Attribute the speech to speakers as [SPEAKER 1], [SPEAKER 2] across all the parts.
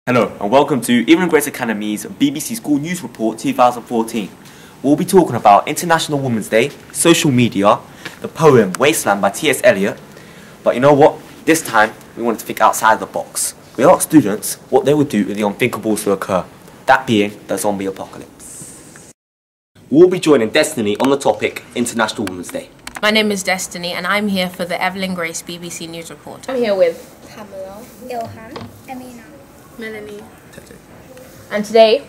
[SPEAKER 1] Hello and welcome to Evelyn Academy's BBC School News Report 2014. We'll be talking about International Women's Day, social media, the poem Wasteland by T.S. Eliot. But you know what? This time we wanted to think outside the box. We asked students what they would do if the unthinkable to occur, that being the zombie apocalypse. We'll be joining Destiny on the topic International Women's Day.
[SPEAKER 2] My name is Destiny and I'm here for the Evelyn Grace BBC News Report. I'm here with
[SPEAKER 3] Pamela, Ilhan, Amina,
[SPEAKER 4] Melanie.
[SPEAKER 2] And today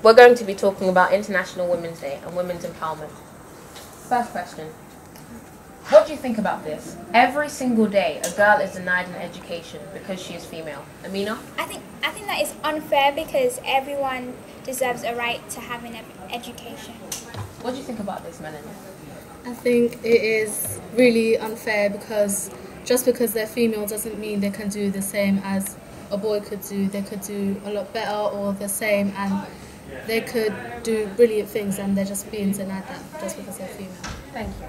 [SPEAKER 2] we're going to be talking about International Women's Day and women's empowerment. First question. What do you think about this? Every single day a girl is denied an education because she is female. Amina?
[SPEAKER 3] I think that is unfair because everyone deserves a right to have an education.
[SPEAKER 2] What do you think about this, Melanie?
[SPEAKER 4] I think it is really unfair because just because they're female doesn't mean they can do the same as a boy could do. They could do a lot better or the same, and they could do brilliant things, and they're just being denied that just because they're female.
[SPEAKER 2] Thank you.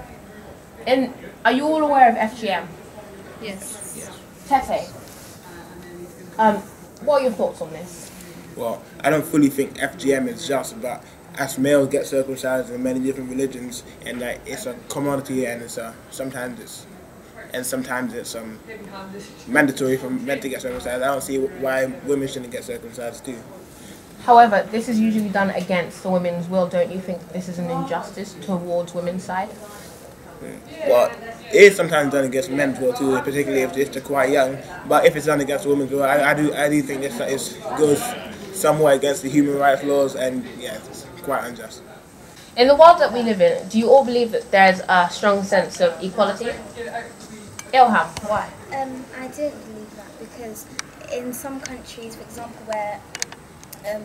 [SPEAKER 2] And are you all aware of FGM?
[SPEAKER 4] Yes.
[SPEAKER 2] Tete, what are your thoughts on this?
[SPEAKER 5] Well, I don't fully think FGM is just about us males get circumcised in many different religions, and that it's a commodity, and it's sometimes it's mandatory for men to get circumcised. I don't see why women shouldn't get circumcised too.
[SPEAKER 2] However, this is usually done against the women's will. Don't you think this is an injustice towards women's side?
[SPEAKER 5] Well, it is sometimes done against men's will too, particularly if they're quite young. But if it's done against women's will, I do think this goes somewhat against the human rights laws, and yeah, it's quite unjust.
[SPEAKER 2] In the world that we live in, do you all believe that there's a strong sense of equality? Ilham, why?
[SPEAKER 3] I don't believe that because in some countries, for example, where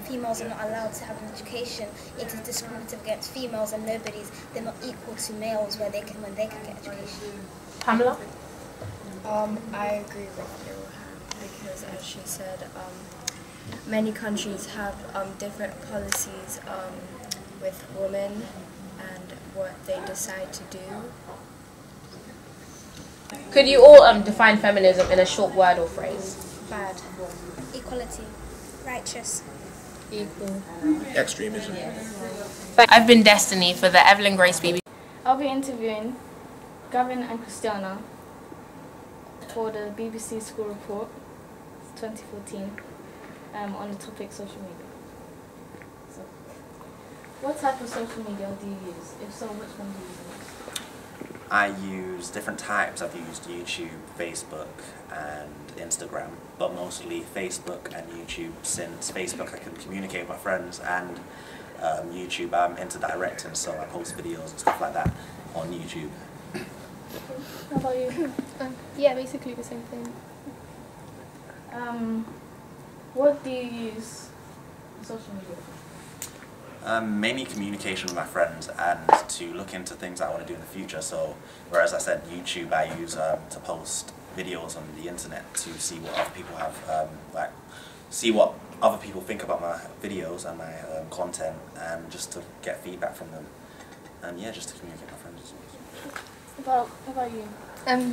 [SPEAKER 3] females are not allowed to have an education, it is discriminative against females, and they're not equal to males when they can get education.
[SPEAKER 2] Pamela?
[SPEAKER 6] I agree with Ilhan because, as she said, many countries have different policies with women and what they decide to do.
[SPEAKER 2] Could you all define feminism in a short word or phrase?
[SPEAKER 6] Bad.
[SPEAKER 3] Equality, righteous,
[SPEAKER 4] Equal.
[SPEAKER 5] Extremism.
[SPEAKER 2] I've been Destiny for the Evelyn Grace BBC.
[SPEAKER 7] I'll be interviewing Gavin and Christina for the BBC School Report 2014 on the topic social media. So, what type of social media do you use? If so, which one do you use?
[SPEAKER 8] I use different types. I've used YouTube, Facebook and Instagram, but mostly Facebook and YouTube, since Facebook I can communicate with my friends, and YouTube I'm into directing, so I post videos and stuff like that on YouTube.
[SPEAKER 7] How about you?
[SPEAKER 9] Yeah, basically the same thing.
[SPEAKER 7] What do you use social media for?
[SPEAKER 8] Mainly communication with my friends and to look into things I want to do in the future. So, whereas I said YouTube, I use to post videos on the internet to see what other people have, see what other people think about my videos and my content, and just to get feedback from them. And yeah, just to communicate with my friends.
[SPEAKER 7] How about you?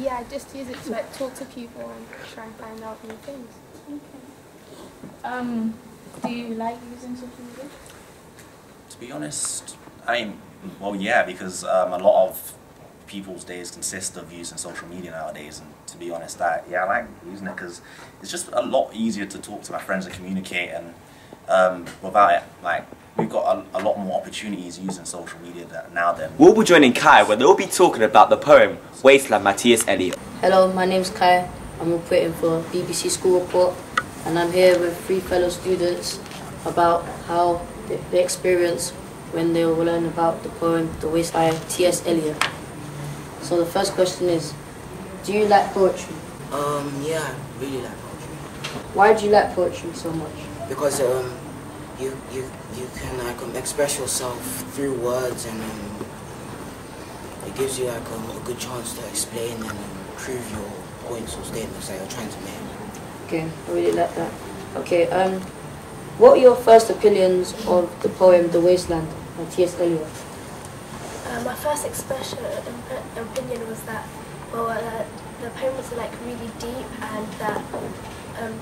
[SPEAKER 9] Yeah, I just use it to like talk to people and try and find out new things.
[SPEAKER 7] Okay. Do you like using social media?
[SPEAKER 8] To be honest, I mean, well, yeah, because a lot of people's days consist of using social media nowadays, and to be honest, I like using it because it's just a lot easier to talk to my friends and communicate, and without it, like, we've got a lot more opportunities using social media now than...
[SPEAKER 1] We'll be joining Kai where they'll be talking about the poem Wasteland by T.S. Eliot.
[SPEAKER 10] Hello, my name's Kai. I'm reporting for BBC School Report, and I'm here with 3 fellow students about how they experience when they will learn about the poem The Waste by T.S. Eliot. So the first question is, do you like poetry?
[SPEAKER 11] Yeah, I really like poetry.
[SPEAKER 10] Why do you like poetry so much?
[SPEAKER 11] Because you can like express yourself through words, and it gives you like a good chance to explain and prove your points or statements that you're trying to make.
[SPEAKER 10] Okay, I really like that. Okay, what are your first opinions of the poem The Wasteland by T.S. Eliot?
[SPEAKER 9] My first opinion was that, the poem was like really deep, and that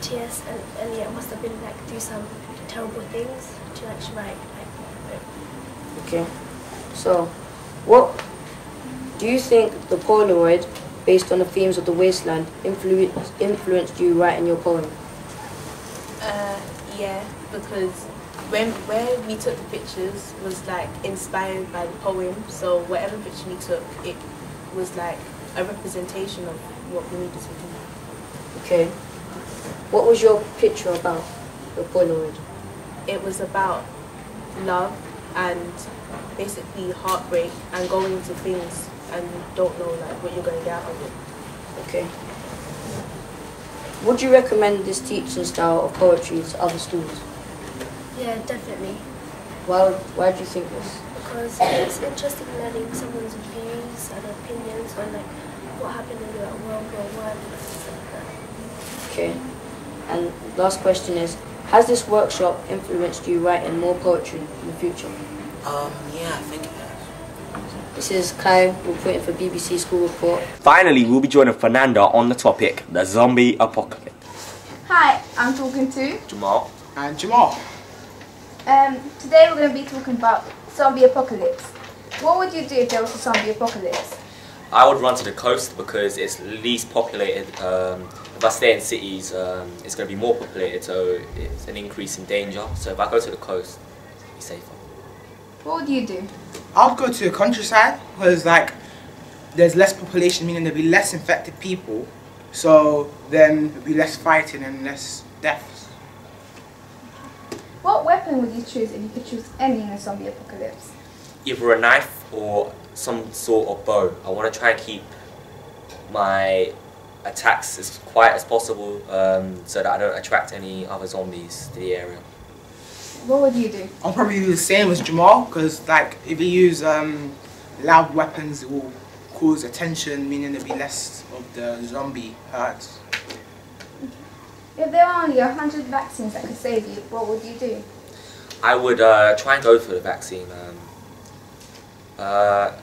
[SPEAKER 9] T.S. and Elliot must have been like do some terrible things to actually write.
[SPEAKER 10] Okay. So, what do you think the Polaroid, based on the themes of the wasteland, influenced you writing your poem?
[SPEAKER 12] Yeah, because where we took the pictures was like inspired by the poem, so whatever picture we took, it was like a representation of what we needed to do.
[SPEAKER 10] Okay. What was your picture about, the Polaroid?
[SPEAKER 12] It was about love and basically heartbreak and going into things and you don't know like what you're going to get out of it.
[SPEAKER 10] Okay. Would you recommend this teaching style of poetry to other students?
[SPEAKER 9] Yeah, definitely.
[SPEAKER 10] Why do you think this?
[SPEAKER 9] Because it's interesting learning someone's views and opinions on like what happened in like World War I and stuff like that.
[SPEAKER 10] Okay. And last question is, has this workshop influenced you writing more poetry in the future?
[SPEAKER 11] Yeah, I think it has.
[SPEAKER 10] This is Kai reporting for BBC School Report.
[SPEAKER 1] Finally, we'll be joining Fernanda on the topic, the zombie apocalypse.
[SPEAKER 13] Hi, I'm talking to
[SPEAKER 1] Jamal.
[SPEAKER 5] And Jamal.
[SPEAKER 13] Today we're going to be talking about zombie apocalypse. What would you do if there was a zombie apocalypse?
[SPEAKER 1] I would run to the coast because it's least populated. If I stay in cities, it's going to be more populated, so it's an increase in danger. So if I go to the coast, it'll be safer.
[SPEAKER 13] What would you do?
[SPEAKER 5] I'd go to the countryside because like there's less population, meaning there'll be less infected people. So then there'll be less fighting and less deaths.
[SPEAKER 13] What weapon would you choose if you could choose any in a zombie apocalypse?
[SPEAKER 1] Either a knife or some sort of bow. I want to try and keep my attacks as quiet as possible so that I don't attract any other zombies to the area.
[SPEAKER 13] What would you do?
[SPEAKER 5] I'll probably do the same as Jamal because like if you use loud weapons it will cause attention, meaning there'll be less of the zombie herds.
[SPEAKER 13] If there are only 100 vaccines that could save you, what would you do?
[SPEAKER 1] I would try and go for the vaccine. I'll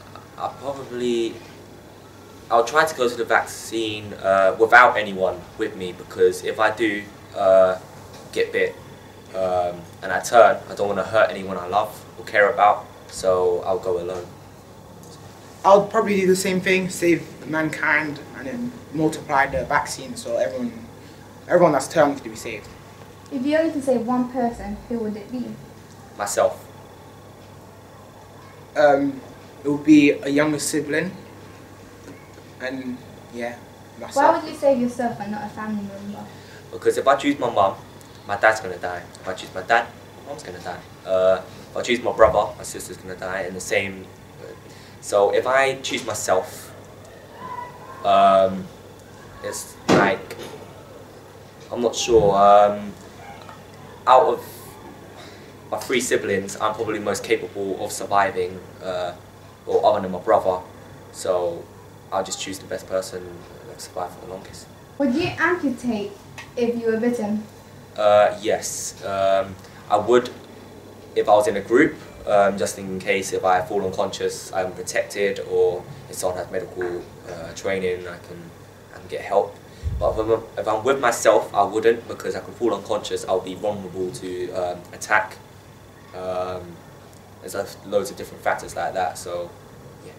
[SPEAKER 1] try to go to the vaccine without anyone with me because if I do get bit and I turn, I don't want to hurt anyone I love or care about, so I'll go alone.
[SPEAKER 5] I'll probably do the same thing, save mankind and then multiply the vaccine so everyone that's turned to be saved.
[SPEAKER 13] If you only can save one person, who would it be?
[SPEAKER 1] Myself.
[SPEAKER 5] It would be a younger sibling and yeah, myself.
[SPEAKER 13] Why would you save yourself and not a family member?
[SPEAKER 1] Because if I choose my mum, my dad's going to die. If I choose my dad, my mum's going to die. If I choose my brother, my sister's going to die in the same. So if I choose myself, it's like, I'm not sure, out of my 3 siblings, I'm probably most capable of surviving, or other than my brother, so I'll just choose the best person that survive for the longest.
[SPEAKER 13] Would you amputate if you were bitten?
[SPEAKER 1] Yes, I would if I was in a group, just in case if I fall unconscious I'm protected, or if someone has medical training I can get help. But if I'm with myself I wouldn't, because I can fall unconscious, I'll be vulnerable to attack. There's loads of different factors like that, so yeah.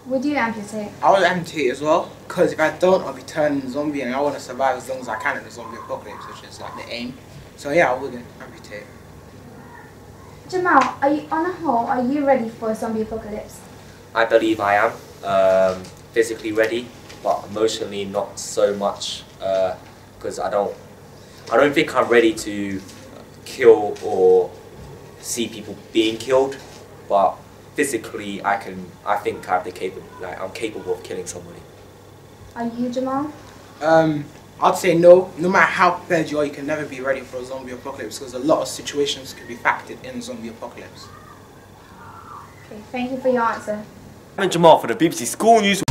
[SPEAKER 13] Would you amputate?
[SPEAKER 5] I would amputate as well, because if I don't I'll be turning zombie and I want to survive as long as I can in the zombie apocalypse, which is like the aim. So yeah, I wouldn't amputate.
[SPEAKER 13] Jamal, on a whole, are you ready for a zombie apocalypse?
[SPEAKER 1] I believe I am physically ready, but emotionally not so much, because I don't think I'm ready to kill or see people being killed, but physically I think I'm capable of killing somebody.
[SPEAKER 13] Are you, Jamal?
[SPEAKER 5] I'd say no. No matter how prepared you are, you can never be ready for a zombie apocalypse because a lot of situations could be factored in a zombie apocalypse.
[SPEAKER 13] Okay, thank you for your answer.
[SPEAKER 1] I'm Jamal for the BBC School News.